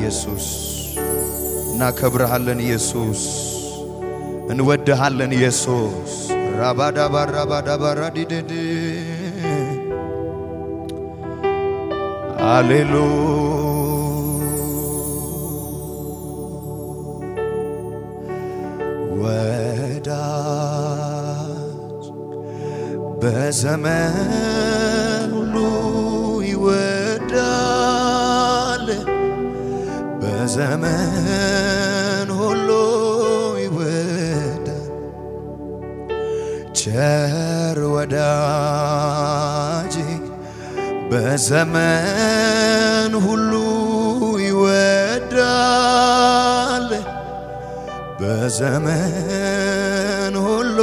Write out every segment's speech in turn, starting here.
ኢየሱስ እናከብርሃለን ኢየሱስ እንወድሃለን ኢየሱስ ራባዳባ ራባዳባ ራዲደድ ወዳጅ በዘመን ሁሉ ይወዳል በዘመን ሁሉ ይወዳል ቸር ወዳጅ በዘመን ሁሉ ይወዳል በዘመን ሁሉ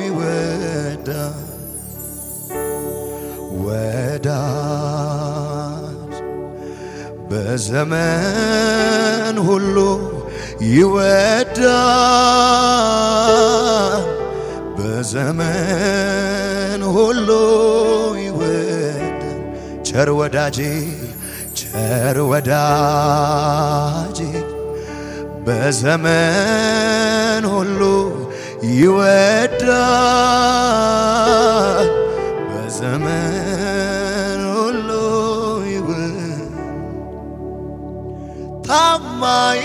ይወዳል ወዳጅ በዘመን ሁሉ ይወዳል በዘመን ሁሉ ይወዳል ቸር ወዳጄ በዘመን ሁሉ ይወዳል በዘመን ሁሉ ይወዳል ታማኝ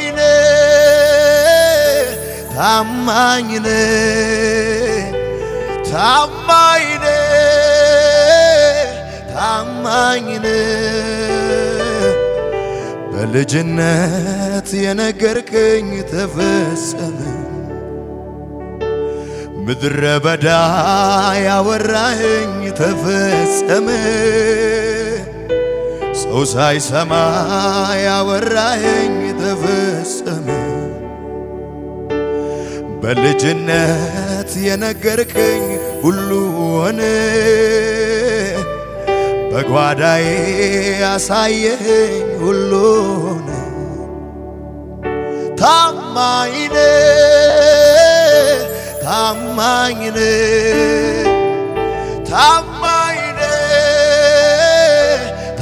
ነህ ታማኝ ነህ በልጅነት የነገርከኝ ተፈጸመ ምድረ በዳ ያወራኸኝ ተፈጸመ ሰው ሳይሰማ ያወራኸኝ ተፈጸመ በልጅነት የነገርከኝ ሁሉ ሆነ በጓዳዬ ያሳየኸኝ ሁሉ ሆነ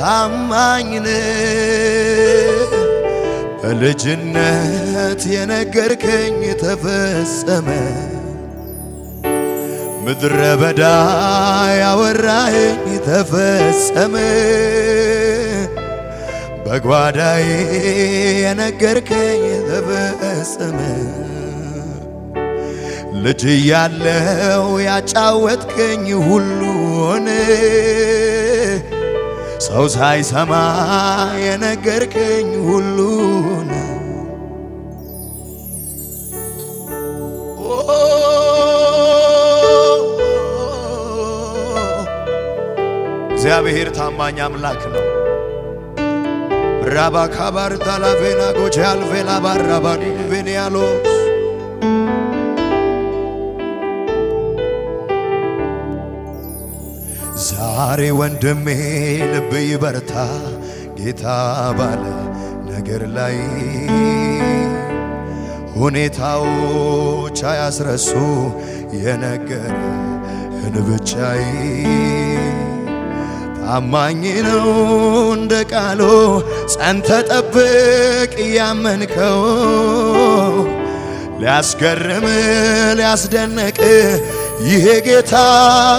ታማኝ ነህ በልጅነት የነገርከኝ ተፈጸመ ምድረ በዳ ያወራኸኝ ተፈጸመ በጓዳዬ የነገርከኝ ተፈጸመ ልጅ ያለው ያጫወትከኝ ሁሉ ሆነ ሰው ሳይሰማ የነገርከኝ ሁሉ ሆነ እግዚአብሔር ታማኝ አምላክ ነው ራባ ካባር ታላቬና ጎጃል ቬላ ባራባዲ ቬኒያሎስ ዛሬ ወንድሜ ልብ ይበርታ ጌታ ባለ ነገር ላይ ሁኔታዎች አያስረሱ የነገርህን ብቻዬ ታማኝ ነው እንደ ቃሉ ጸንተ ጠብቅ ያመንከው ሊያስገርም ሊያስደንቅ ይሄ ጌታ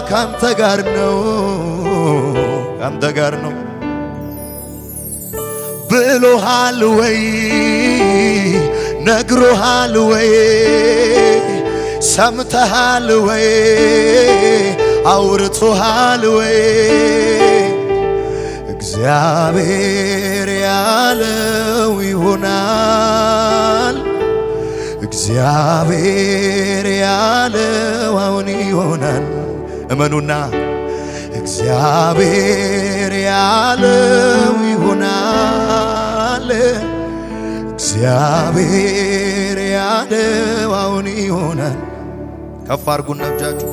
ካንተ ጋር ነው ብሎሃል ወይ ነግሮሃል ወይ ሰምተሃል ወይ አውርቶሃል ወይ እግዚአብሔር ያለው ይሆናል እግዚአብሔር ያለው አሁን ይሆናል እመኑና እግዚአብሔር ያለው ይሆናል እግዚአብሔር ያለው አሁን ይሆናል ከፍ አድርጉና እጃችሁ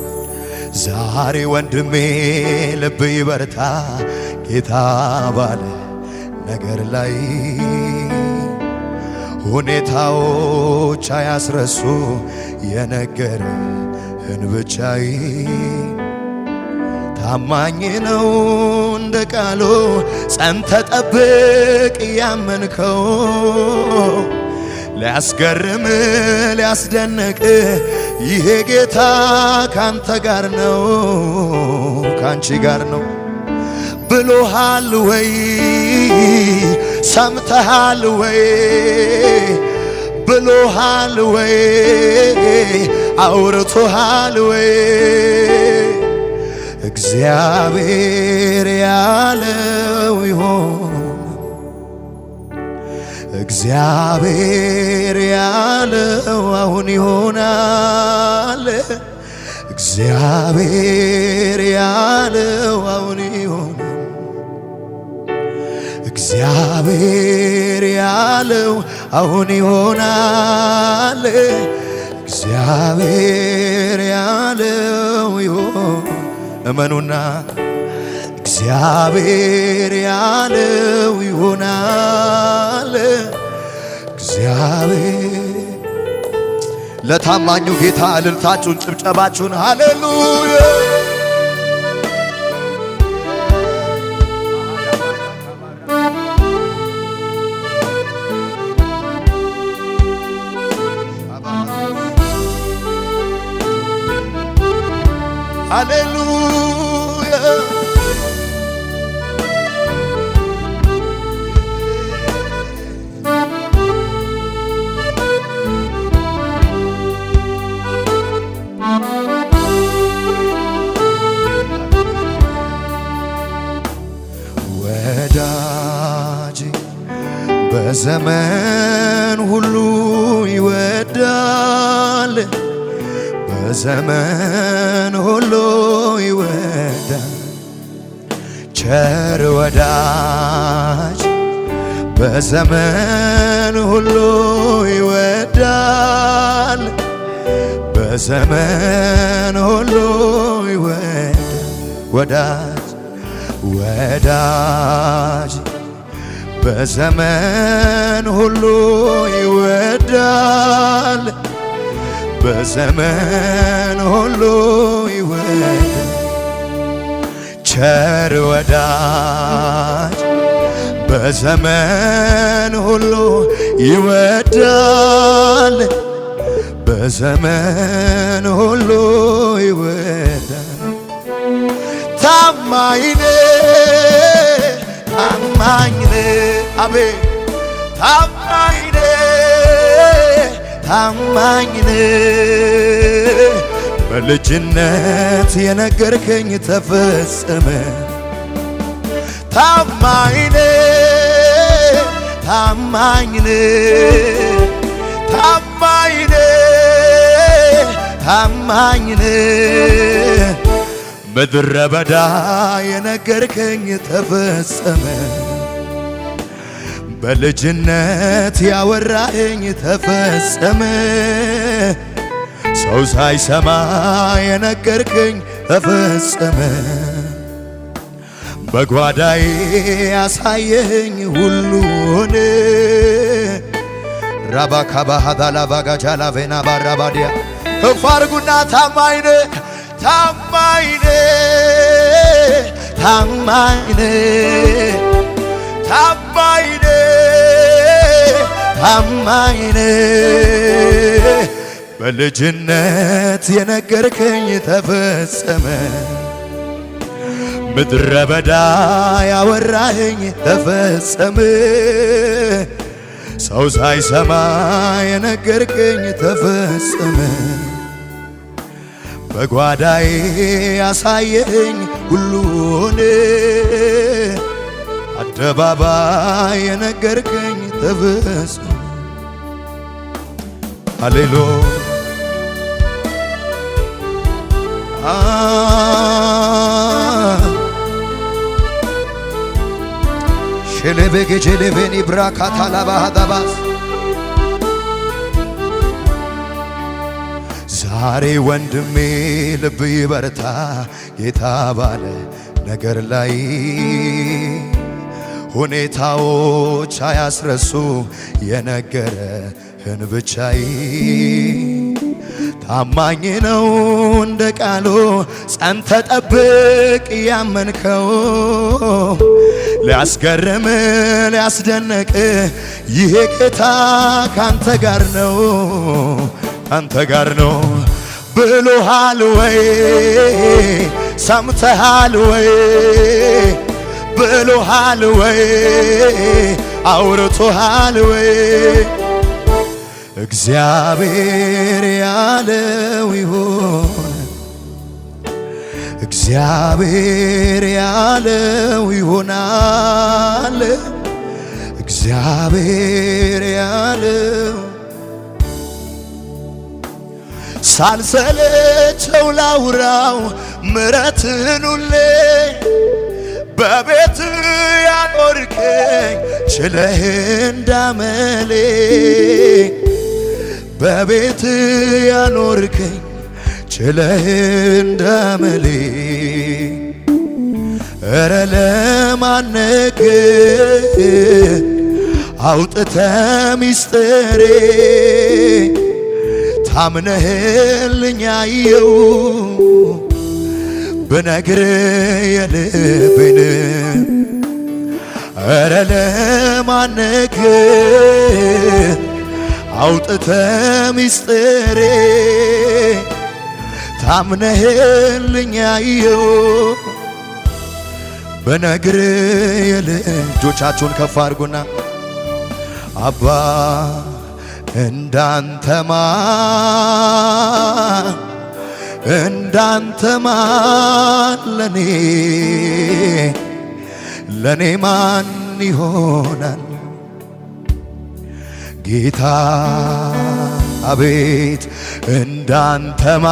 ዛሬ ወንድሜ ልብ ይበርታ ጌታ ባለ ነገር ላይ ሁኔታዎች አያስረሱ የነገርህን ብቻዬ ታማኝ ነው እንደ ቃሉ ጸንተ ጠብቅ ያመንከው ሊያስገርም ሊያስደንቅ ይሄ ጌታ ካንተ ጋር ነው ካንቺ ጋር ነው ብሎሃል ወይ ሰምተሃል ወይ ብሎሃል ወይ አውርቶሃል ወይ እግዚአብሔር ያለው ይሆን እግዚአብሔር ያለው አሁን ይሆናል እግዚአብሔር ያለው አሁን ይሆናል እግዚአብሔር ያለው አሁን ይሆናል እግዚአብሔር ያለው ይሆን እመኑና እግዚአብሔር ያለው ይሆናል እግዚአብሔር ለታማኙ ጌታ እልልታችሁን ጭብጨባችሁን ሃሌሉያ ሃሌሉያ ወዳጅ በዘመን ሁሉ ይወዳል በዘመን ሁሉ ይወዳል ቸር ወዳጅ በዘመን ሁሉ ይወዳል በዘመን ሁሉ ይወዳል ወዳጅ ወዳጅ በዘመን ሁሉ ይወዳል በዘመን ሁሉ ይወዳል ቸር ወዳጅ በዘመን ሁሉ ይወዳል በዘመን ሁሉ ይወዳል ታማኝ አቤት ታማኝ በልጅነት የነገርከኝ ተፈጸመ ታማኝ ምድረ በዳ የነገርከኝ ተፈጸመ በልጅነት ያወራኸኝ ተፈጸመ ሰው ሳይሰማ የነገርከኝ ተፈጸመ በጓዳዬ ያሳየኸኝ ሁሉን ራባካባሃዳላ ባጋጃላ ቬና ባራባዲያ እፋርጉና ታማኝ በልጅነት የነገርከኝ ተፈጸመ ምድረ በዳ ያወራኸኝ ተፈጸመ ሰው ሳይሰማ የነገርከኝ ተፈጸመ በጓዳዬ ያሳየኸኝ ሁሉን አደባባይ የነገርከኝ ተፈጸመ ሃሌሉያ ሸለበገጀለበኒ ብራካታላባሃዳባስ ዛሬ ወንድሜ ልብ ይበርታ ጌታ ባለ ነገር ላይ ሁኔታዎች አያስረሱ የነገረህን ብቻይ ታማኝ ነው እንደ ቃሉ ጸንተ ጠብቅ ያመንከው ሊያስገርም ሊያስደንቅ ይሄ ጌታ ካንተ ጋር ነው ካንተ ጋር ነው ብሎሃል ወይ ሰምተሃል ወይ ብሎሃል ወይ አውርቶሃል ወይ እግዚአብሔር ያለው ይሆን እግዚአብሔር ያለው ይሆናል እግዚአብሔር ያለው ሳልሰለቸው ላውራው ምሕረትን ሁሌ በቤት ያኖርከኝ ችለህ እንዳመሌ በቤት ያኖርከኝ ችለህ እንዳመሌ እረ ለማነገር አውጥተ ሚስጥሬ ታምነህልኝ አየው ብነግር የልቤን እረ ለማነገር አውጥተ ሚስጥሬ ታምነህልኝ አየው ብነግር እጆቻችሁን ከፍ አድርጉና አባ እንዳንተማ ለኔ ማን ይሆናል ጌታ አቤት እንዳንተማ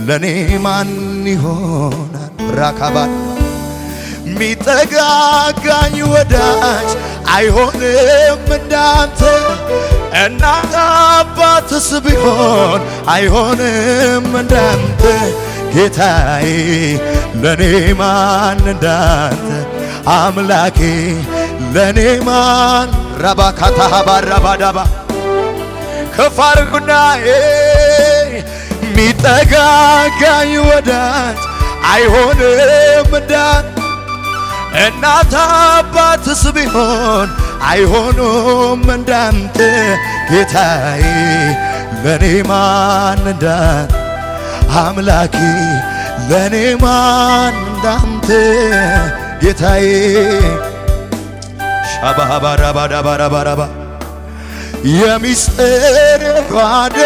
ለኔ ማን ይሆናል ራካባት ሚጠጋጋኝ ወዳጅ አይሆንም እንዳንተ እናት አባትስ ቢሆን አይሆንም እንዳንተ ጌታዬ ለኔ ማን እንዳንተ አምላኬ ለኔ ማን ረባካታ ባራባዳባ ከፋርጉና ሚጠጋጋኝ ወዳጅ አይሆንም እንዳንተ እናት አባትስ ቢሆን አይሆኑም እንዳንተ ጌታዬ ለኔ ማን እንዳንተ አምላኬ ለኔ ማን እንዳንተ ጌታዬ ሻባባራባራባራባ የሚስጥር ጓዳ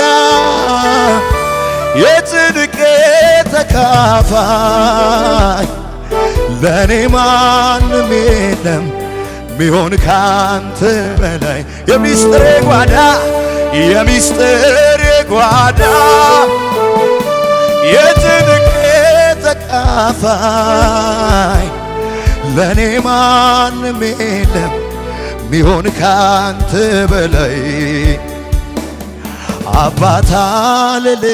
የጽድቄ ተካፋይ ለኔ ማንም የለም ሚሆን ካንተ በላይ የሚስጥር ጓዳ የሚስጥር ጓዳ የጽድቄ ተካፋይ ለኔ ማንም የለም ሚሆን ካንተ በላይ አባት አለሌ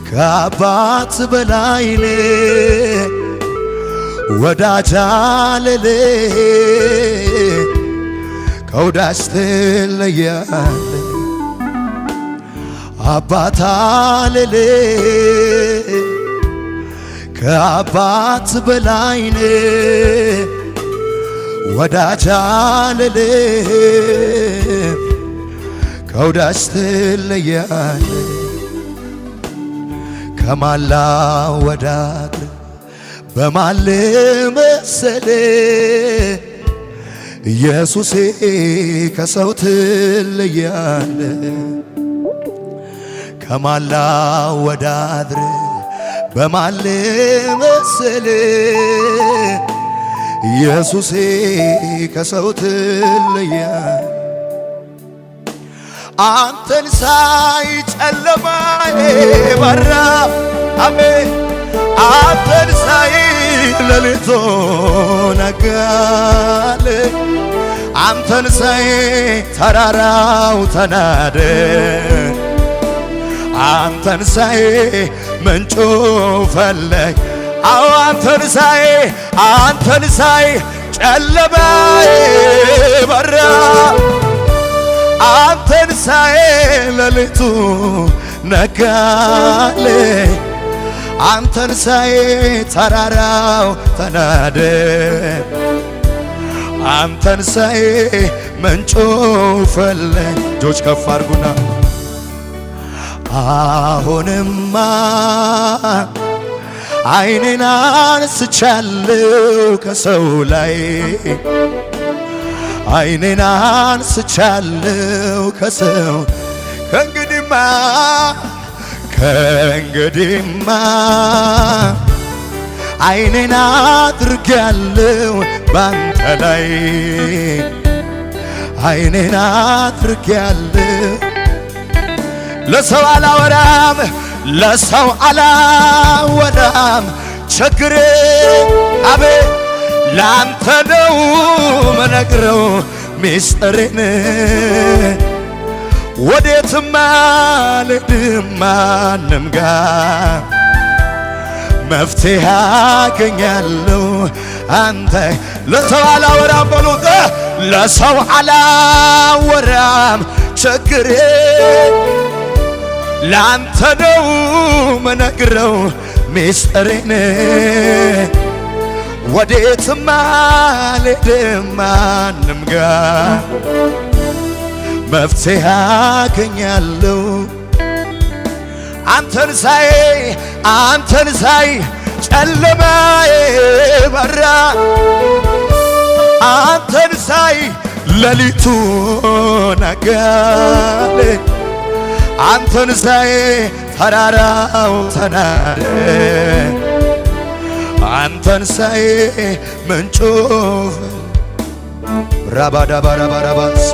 ከአባት በላይ ወዳጅ አለሌ ከወዳጅ ትለያለ አባት አለሌ ከአባት በላይ ወዳጅ አለሌ ከወዳጅ ትለያለ ከማላ ወዳድ በማል መሰለ ኢየሱሴ ከሰው ትለያለ ከማላ ወዳድር በማል መሰለ ኢየሱሴ ከሰው ትለያለ አንተን ሳይ ጨለማዬ በራ አሜን አንተን ሳይ ሌሊቱ ነጋለ አንተን ሳይ ተራራው ተናደ አንተን ሳይ ምንጩ ፈለግ አዎ አንተን ሳይ ጨለማዬ በራ አንተን ሳይ ሌሊቱ ነጋልኝ አንተን ሳይ ተራራው ተናደ አንተን ሳይ ምንጩ ፈለኝ እጆች ከፍ አድርጉና አሁንማ ዓይኔን አንስቻለሁ ከሰው ላይ ዓይኔን አንስቻለሁ ከሰው ከእንግዲህማ ዓይኔን አድርጌያለሁ ባንተ ላይ ዓይኔን አድርጌያለሁ ለሰው አላወራም ችግሬ አቤት ላንተ ነው መነግረው ሚስጥሬን ወዴትም አልሄድም ማንም ጋር መፍትሄ አገኛለሁ አንተ ለሰው አላወራም በሉት ለሰው አላወራም ችግሬ ላንተ ነው መነግረው ሚስጥሬን ወዴትም አልሄድም ማንም ጋር መፍትሄ አገኛለሁ አንተን ሳይ ጨለማዬ በራ አንተን ሳይ ሌሊቱ ነጋለ አንተን ሳይ ተራራው ተናደ አንተን ሳይ ምንጩ ራባዳባራባራባስ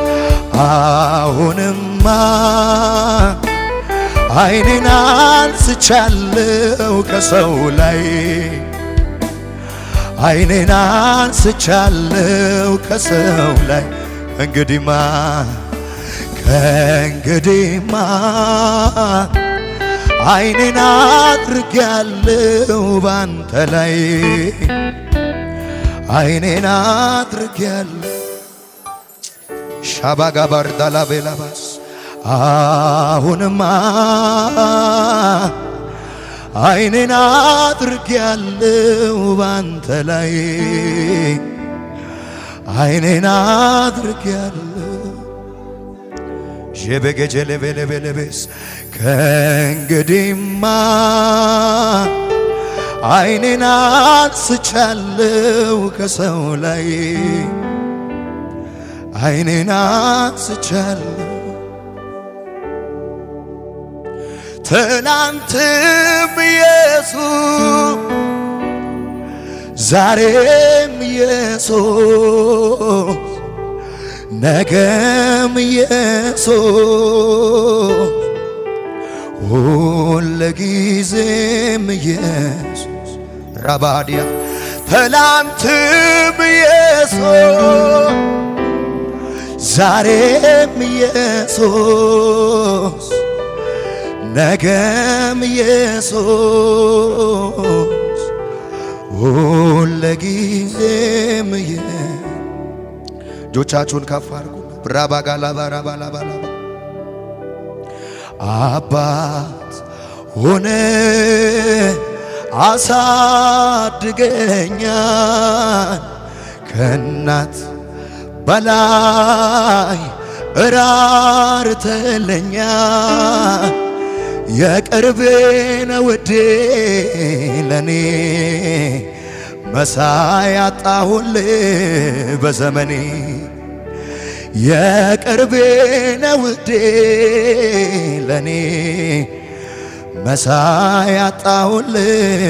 አሁንማ ዓይኔን አንስቻለሁ ከሰው ላይ ዓይኔን አንስቻለሁ ከሰው ላይ ከእንግዲህማ ዓይኔን አድርጌያለሁ ባንተ ላይ ዓይኔን አድርጌያለሁ ሻባጋባር ዳላቤላባስ አሁንማ ዓይኔን አድርጌያለሁ ባንተ ላይ ዓይኔን አድርጌያለሁ ጀበገጀለበለበለበስ ከእንግዲህማ ዓይኔን አንስቻለሁ ከሰው ላይ ዓይኔን አንስቻለሁ ትናንትም ኢየሱስ ዛሬም ኢየሱስ ነገም ኢየሱስ ሁልጊዜም ኢየሱስ ራባዲያ ትናንትም ኢየሱስ ዛሬም ኢየሱስ ነገም ኢየሱስ ሁልጊዜም እጆቻችሁን ከፍ አድርጉ ብራባጋላባራባላባላ አባት ሆነ አሳድገኛል ከእናት በላይ እራርተለኛል የቅርቤ ነው ውዴ ለኔ መሳይ አጣሁልህ በዘመኔ የቅርቤ ነው ውዴ ለኔ መሳይ አጣሁልህ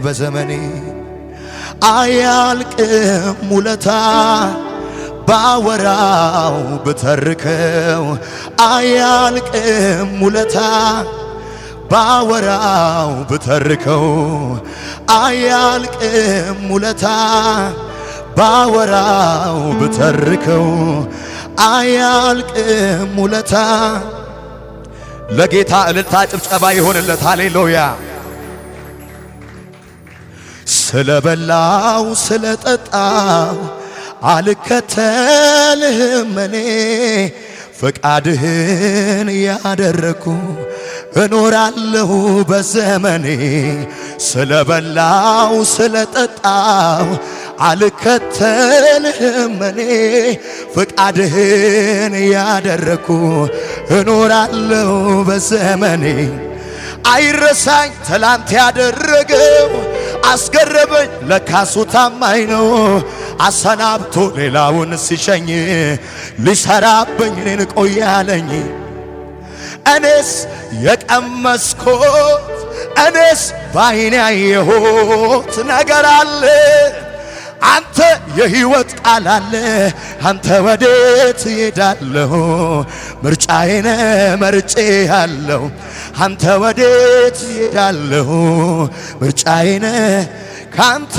በዘመኔ አያልቅም ውለታ ባወራው ብተርከው አያልቅም ውለታ ባወራው ብተርከው አያልቅም ውለታ ባወራው ብተርከው አያልቅም ውለታ ለጌታ እልልታ ጭብጨባ ይሆንለት ሃሌሉያ ስለበላው ስለጠጣው አልከተልህም እኔ ፍቃድህን ያደረኩ እኖራለሁ በዘመኔ ስለበላው ስለጠጣው አልከተልህም እኔ ፍቃድህን ያደረኩ እኖራለሁ በዘመኔ አይረሳኝ ትላንት ያደረገው አስገረመኝ ለካሱ ታማኝ ነው አሰናብቶ ሌላውን ሲሸኝ ሊሰራብኝ እኔን ቆያለኝ እኔስ የቀመስኩት እኔስ ባይኔ ያየሁት ነገር አለ አንተ የሕይወት ቃል አለ አንተ ወዴት እሄዳለሁ ምርጫዬን መርጬአለሁ አንተ ወዴት እሄዳለሁ ምርጫዬን ካንተ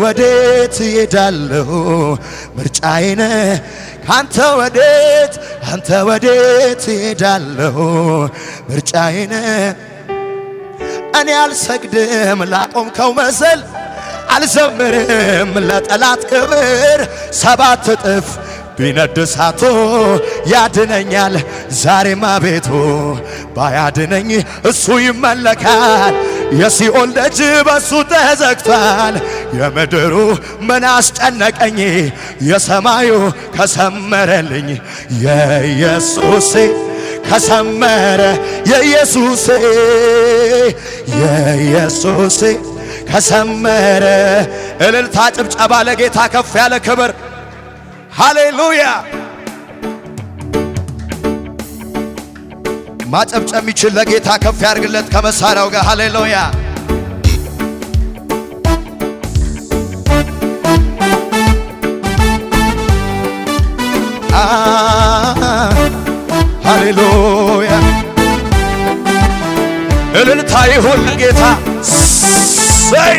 ወዴት እሄዳለሁ ምርጫዬን ካንተ ወዴት እሄዳለሁ ምርጫዬን እኔ አልሰግድም ላቆምከው መሰል አልዘምርም ለጠላት ክብር ሰባት እጥፍ ቢነድ እሳቱ ያድነኛል ዛሬማ ቤቱ ባያድነኝ እሱ ይመለካል የሲኦል ደጅ በሱ ተዘግቷል የምድሩ ምን አስጨነቀኝ የሰማዩ ከሰመረልኝ የኢየሱሴ ከሰመረ የኢየሱሴ ከሰመረ እልልታ ጭብጨባ ለጌታ ከፍ ያለ ክብር ሃሌሉያ ማጨብጨብ ይችል ለጌታ ከፍ ያርግለት ከመሳሪያው ጋር ሃሌሉያ ሃሌሉያ እልልታ ይሁን ለጌታ ሰይ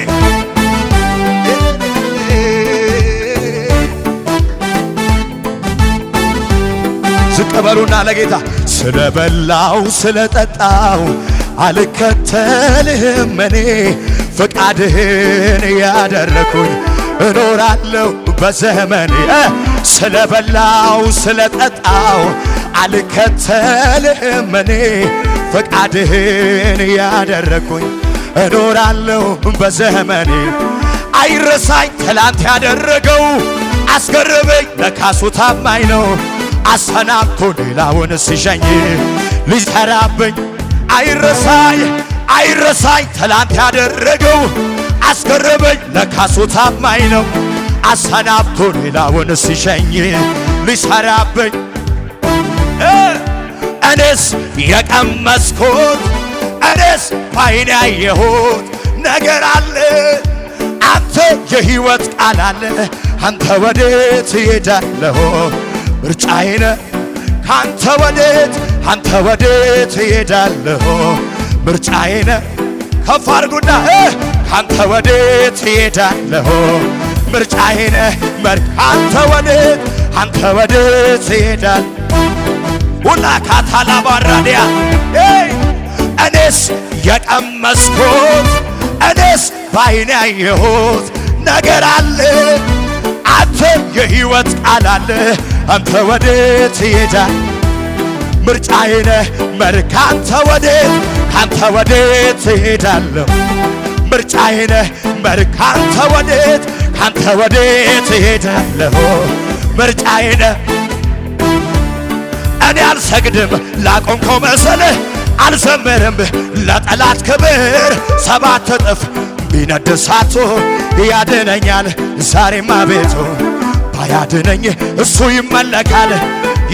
ዝቅ በሉና ለጌታ ስለበላው ስለጠጣው አልከተልህም እኔ ፍቃድህን ያደረኩኝ እኖራለሁ በዘመኔ ስለበላው ስለጠጣው አልከተልህም እኔ ፍቃድህን ያደረኩኝ እኖራለሁ በዘመኔ አይረሳኝ ትላንት ያደረገው አስገረመኝ ለካሱ ታማኝ ነው አሰናብቶ ሌላውን ሲሸኝ ሊሰራብኝ አይረሳኝ ትላንት ያደረገው አስገረመኝ ለካሱ ታማኝ ነው አሰናብቶ ሌላውን ሲሸኝ ሊሰራብኝ እኔስ የቀመስኩት እኔስ ባይኔ ያየሁት ነገር አለ አንተ የሕይወት ቃል አለ አንተ ወዴት እሄዳለሁ ምርጫዬን ካንተ ወዴት እሄዳለሁ ምርጫዬን ከፍ አድርጉና ካንተ ወዴት እሄዳለሁ ምርጫዬን ካንተ ወዴት እሄዳለሁ ሁላ ካታላ ባራዲያ እኔስ የቀመስኩት እኔስ ባይኔ ያየሁት ነገር አለ አንተ የሕይወት ቃል አለ አንተ ወዴት እሄዳለሁ ምርጫዬን ካንተ ወዴት እሄዳለሁ ምርጫዬን ካንተ ወዴት እሄዳለሁ ምርጫዬን እኔ አልሰግድም ላቆምከው መሰልህ አልዘምርም ለጠላት ክብር ሰባት እጥፍ ቢነድ እሳቱ ያድነኛል ዛሬማ ቤቱ ባያድነኝ እሱ ይመለካል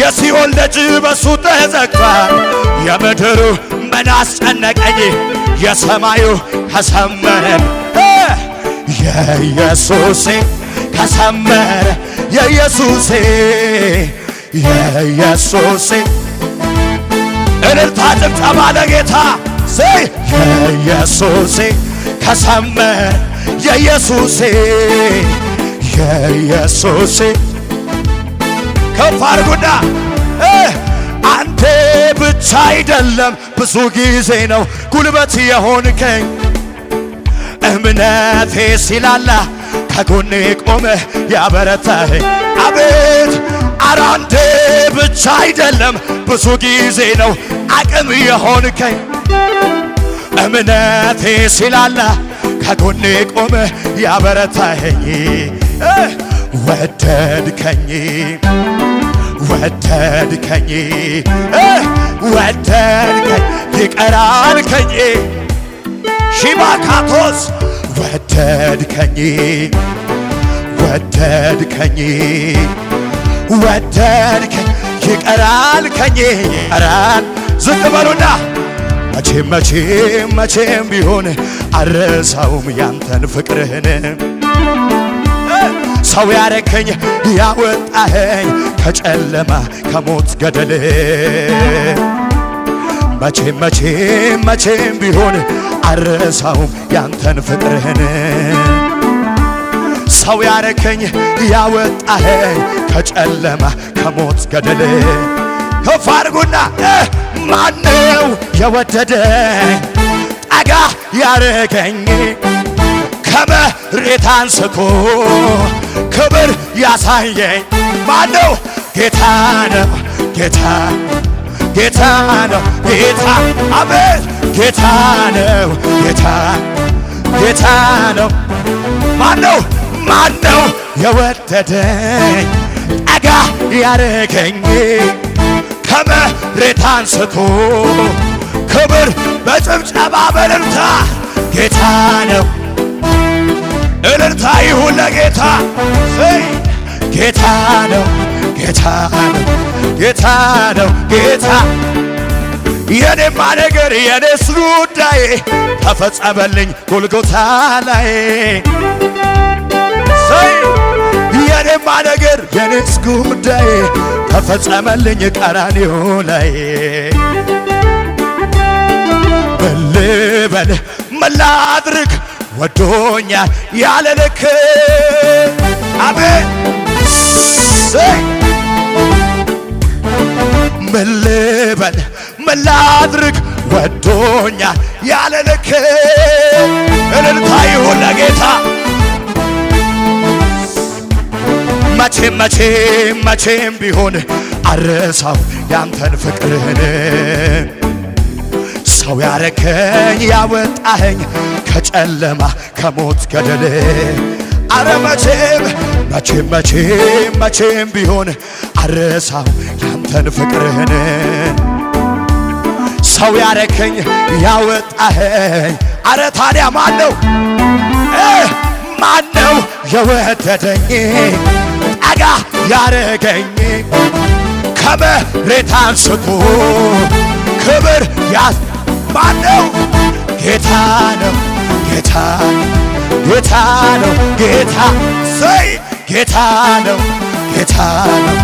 የሲኦል ደጅ በሱ ተዘግቷል የምድሩ ምን አስጨነቀኝ የሰማዩ ከሰመረን የኢየሱሴ ከሰመረ የኢየሱሴ እልልታ ጭብጨባ ለጌታ የኢየሱሴ ከሰመረ የኢየሱሴ ከፍ አድርጉና አንተ ብቻ አይደለም ብዙ ጊዜ ነው ጉልበት የሆንከኝ እምነቴ ሲላላ ከጎኔ ቆመ ያበረታኸኝ አቤት ኧረ አንዴ ብቻ አይደለም ብዙ ጊዜ ነው አቅም የሆንከኝ እምነቴ ሲላላ ከጎኔ ቆመ ያበረታኸኝ ወደድከኝ ወደድከኝ ወደድከኝ ይቀራልከኝ ሺባካቶስ ወደድከኝ ወደድከኝ ወደድከኝ ይቀራልከኝ ይቀራል ዝቅ በሉና መቼም ቢሆን አረሳውም ያንተን ፍቅርህን ሰው ያረከኝ ያወጣኸኝ ከጨለማ ከሞት ገደል መቼም ቢሆን አረሳውም ያንተን ፍቅርህን ሰው ያረከኝ ያወጣኸኝ ከጨለማ ከሞት ገደል ከፍ አድርጉና ማነው የወደደኝ ጠጋ ያረገኝ ከመሬት አንስቶ ክብር ያሳየኝ ማነው? ጌታ ነው ጌታ ጌታ ነው ጌታ አቤት ጌታ ነው ጌታ ጌታ ነው ማነው የወደደኝ ጠጋ ያረገኝ ከመሬት አንስቶ ክብር በጭብጨባ በእልልታ ጌታ ነው እልልታ ይሁን ለጌታ ጌታ ነው ጌታ ነው ጌታ ነው ጌታ የኔማ ነገር የኔስ ጉዳይ ተፈጸመልኝ ጎልጎታ ላይ የኔማ ነገር የኔስ ጉዳይ ተፈጸመልኝ ቀራንዮ ላይ በልበል መላድርግ ወዶኛል ያለ ልክ አቤት መልበል መላድርግ ወዶኛል ያለ ልክ እልልታ ይሁን ለጌታ መቼም ቢሆን አረሳው ያንተን ፍቅርህን ሰው ያረከኝ ያወጣኸኝ ከጨለማ ከሞት ገደል አረ መቼም ቢሆን አረሳው ያንተን ፍቅርህን ሰው ያረከኝ ያወጣኸኝ አረ ታዲያ ማነው የወደደኝ ጠጋ ያረገኝ ከመሬት አንስቶ ክብር ማነው? ጌታ ነው ጌታ ጌታ ነው ጌታ ሰይ ጌታ ነው ጌታ ነው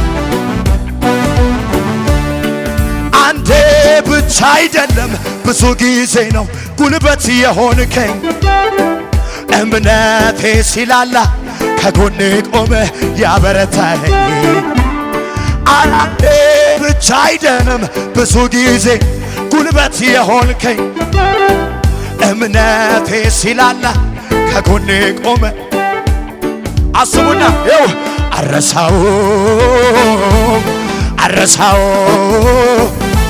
አንዴ ብቻ አይደለም ብዙ ጊዜ ነው ጉልበት የሆንከኝ እምነቴ ሲላላ ከጎኔ ቆመ ያበረታኸኝ አንዴ ብቻ አይደለም ብዙ ጊዜ ጉልበት የሆንከኝ እምነቴ ሲላላ ከጎኔ ቆመ አስቡና ይው አረሳው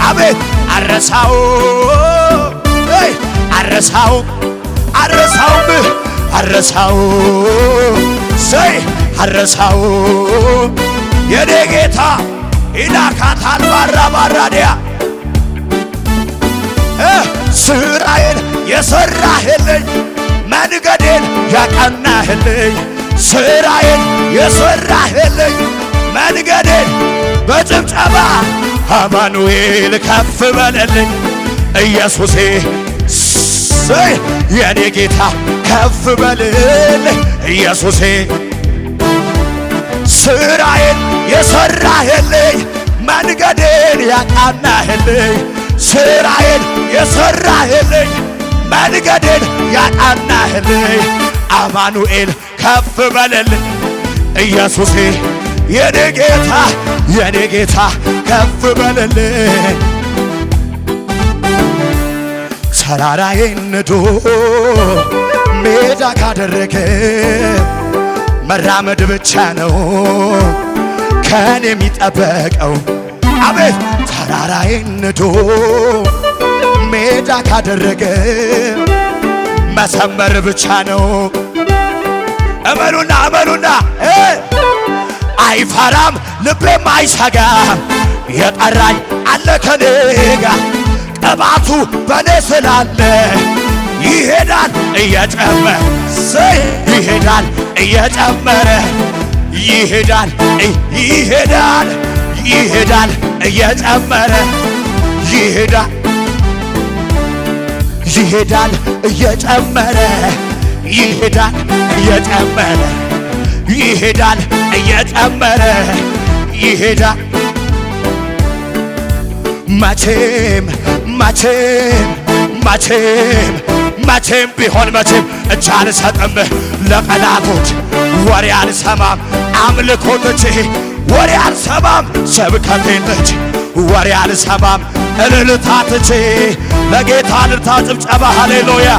አቤት አረሳው ሰይ አረሳው የኔ ጌታ ኢላካታል ባራዲያ ስራዬን የሰራህልኝ መንገዴን ያቀናህልኝ ስራዬን የሰራህልኝ መንገዴን በጭብጨባ አማኑኤል ከፍ በለልኝ ኢየሱሴ የኔ ጌታ ከፍ በልልኝ ኢየሱሴ ስራዬን የሰራህልኝ መንገዴን ያቃናህልኝ ስራዬን የሰራህልኝ መንገዴን ያቃናህልኝ አማኑኤል ከፍ በልልኝ ኢየሱሴ የኔ ጌታ ከፍ በልልኝ ተራራዬን ንዶ ሜዳ ካደረገ መራመድ ብቻ ነው ከኔ የሚጠበቀው አቤት ተራራዬን ንዶ ሜዳ ካደረገ መሰመር ብቻ ነው። እመኑና እመኑና አይፈራም ልቤም አይሰጋም። የጠራኝ አለ ከኔ ጋር ቅባቱ በኔ ስላለ ይሄዳል እየጨመረ ይሄዳል እየጨመረ ይሄዳል ይሄዳል ይሄዳል እየጨመረ ይሄዳል ይሄዳል እየጨመረ ይሄዳል እየጨመረ ይሄዳል እየጨመረ ይሄዳል መቼም መቼም መቼም መቼም ቢሆን መቼም እጅ አልሰጥም ለጠላቶች ወሬ አልሰማም አምልኮቶቼ ወሬ አልሰማም ስብከቴን ትቼ ወሬ አልሰማም እልልታ ትቼ ለጌታ እልልታ ጭብጨባ ሃሌሉያ